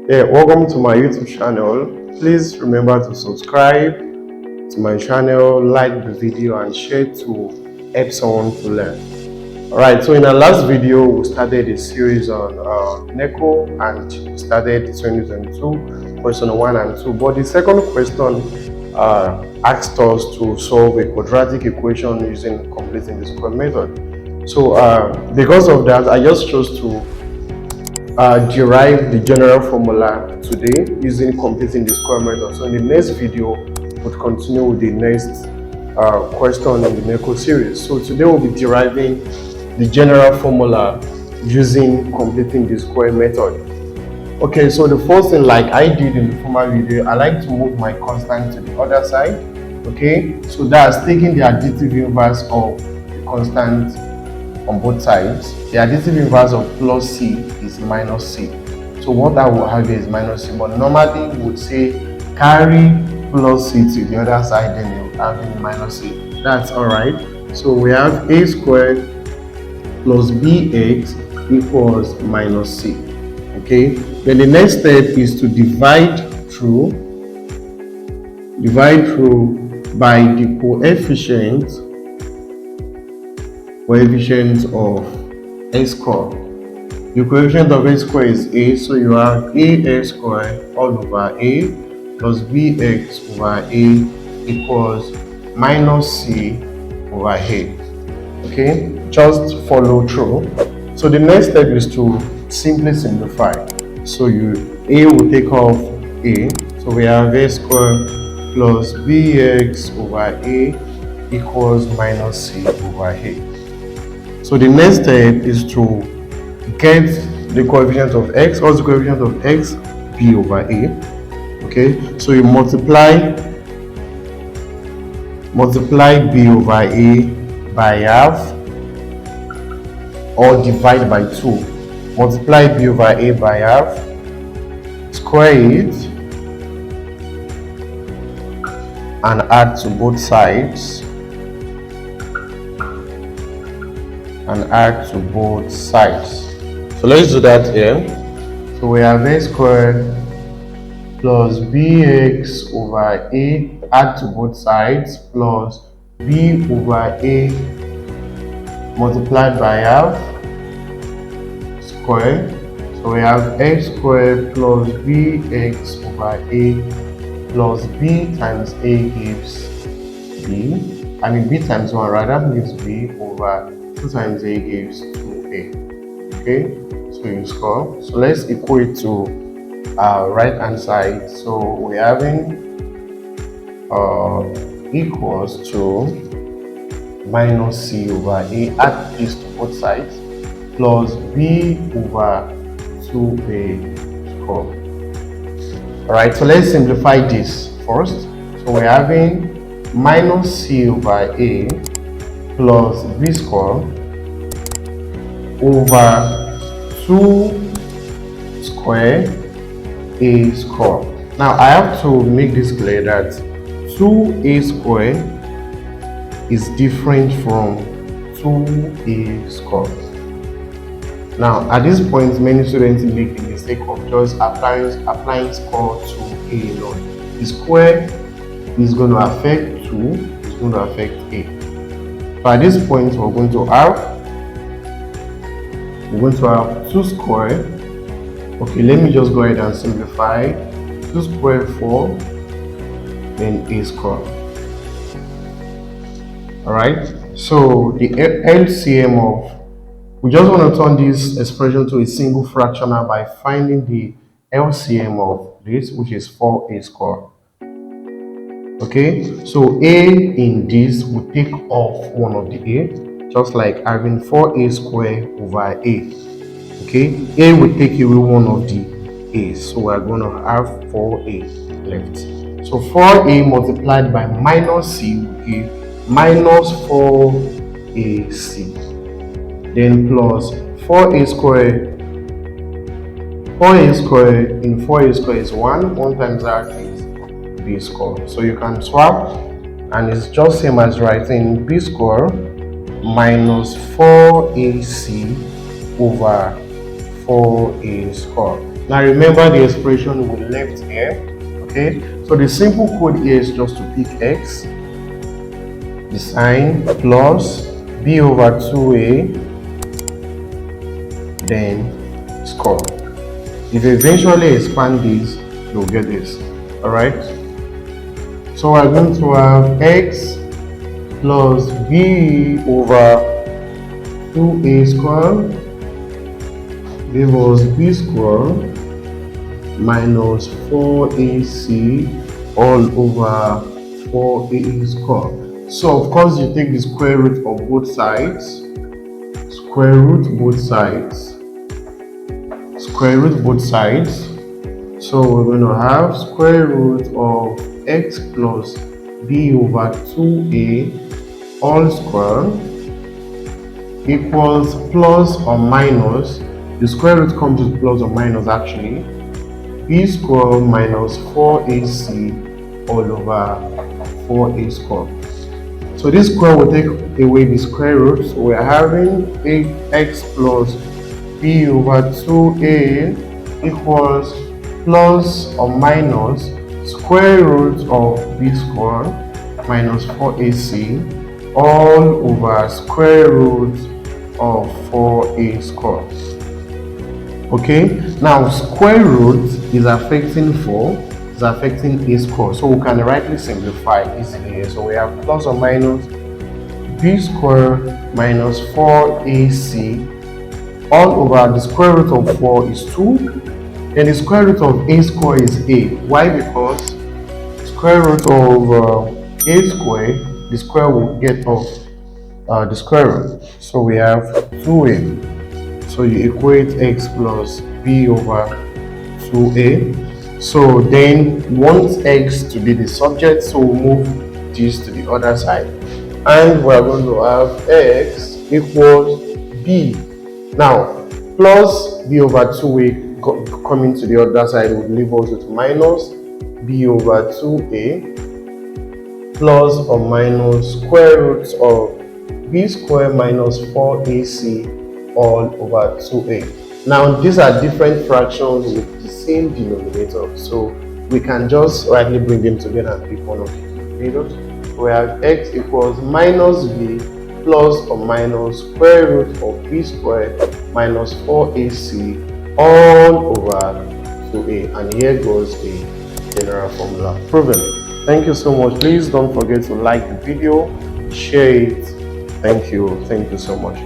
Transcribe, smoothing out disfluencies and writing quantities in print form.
Yeah, welcome to my YouTube channel. Please remember to subscribe to my channel, like the video, and share to help someone to learn. Alright, so in our last video, we started a series on NECO and we started 2022 question 1 and 2. But the second question asked us to solve a quadratic equation using completing the square method. So because of that, I just chose to derive the general formula today using completing the square method. So in the next video, we'll continue with the next question in the NECO series. So today we'll be deriving the general formula using completing the square method. Okay, so the first thing, like I did in the former video, I like to move my constant to the other side. Okay, so that's taking the additive inverse of the constant on both sides. The additive inverse of plus c is minus c. So what I will have here is minus c, but normally we would say carry plus c to the other side, then you have minus c. That's alright. So we have a squared plus bx equals minus c. Okay, then the next step is to divide through by the coefficient of a square. The coefficient of a square is a, so you have a square all over a plus bx over a equals minus c over a. Okay, just follow through. So the next step is to simply simplify. So a will take off a, so we have a square plus bx over a equals minus c over a. So the next step is to get the coefficient of x. What's the coefficient of x? B over a. Okay, so you multiply b over a by half or divide by 2. Multiply b over a by half, square it, and add to both sides. So let's do that here. So we have a squared plus bx over a, add to both sides, plus b over a multiplied by half, square. So we have x squared plus bx over a plus b times a gives b. B times 1 rather gives b over 2 times a gives 2a. Okay, so you score. So let's equate to right hand side. So we're having equals to minus c over a, add this to both sides, plus b over 2a score. Alright, so let's simplify this first. So we're having minus c over a plus b square over 2 square a square. Now I have to make this clear that 2a square is different from 2a square. Now at this point, many students make the mistake of just applying score to a alone. The square is going to affect 2, it's going to affect a. So at this point, we're going to have 2 square. Okay, let me just go ahead and simplify. 2 square 4, then a square. Alright, so the LCM of, we just want to turn this expression to a single fractional by finding the LCM of this, which is 4a square. Okay, so a in this will take off one of the a, just like having 4a square over a. Okay, a will take away one of the a's, so we're going to have 4a left. So 4a multiplied by minus c will give minus 4ac, then plus 4a square. 4a square in 4a square is 1 times that is b square. So you can swap, and it's just same as writing b square minus 4ac over 4a square. Now remember the expression we left here. Okay, so the simple code here is just to pick x, the sign plus b over 2a, then score. If you eventually expand this, you'll get this. All right, so we're going to have x plus b over 2a squared give us b squared minus 4ac all over 4a squared. So of course you take the square root of both sides, square root both sides, square root both sides. So we're going to have square root of x plus b over 2a all squared equals plus or minus, the square root comes with plus or minus actually, b squared minus 4ac all over 4a squared. So this square will take away the square root, so we're having x plus b over 2a equals plus or minus square root of b squared minus 4ac all over square root of 4a squared. Okay, now square root is affecting 4, is affecting a squared, so we can rightly simplify easily here. So we have plus or minus b squared minus 4ac all over the square root of 4 is 2, and the square root of a squared is a. Why? Because square root of a squared, the square will get off the square root. So we have 2a. So you equate x plus b over 2a. So then we want x to be the subject, so we'll move this to the other side. And we're going to have x equals b. Now, plus b over 2a coming to the other side would leave us with minus b over 2a plus or minus square root of b squared minus 4ac all over 2a. Now these are different fractions with the same denominator, so we can just rightly bring them together and pick one of the denominators. We have x equals minus b plus or minus square root of b squared minus 4ac all over 2a, and here goes the general formula proven. Thank you so much. Please don't forget to like the video, share it. Thank you so much.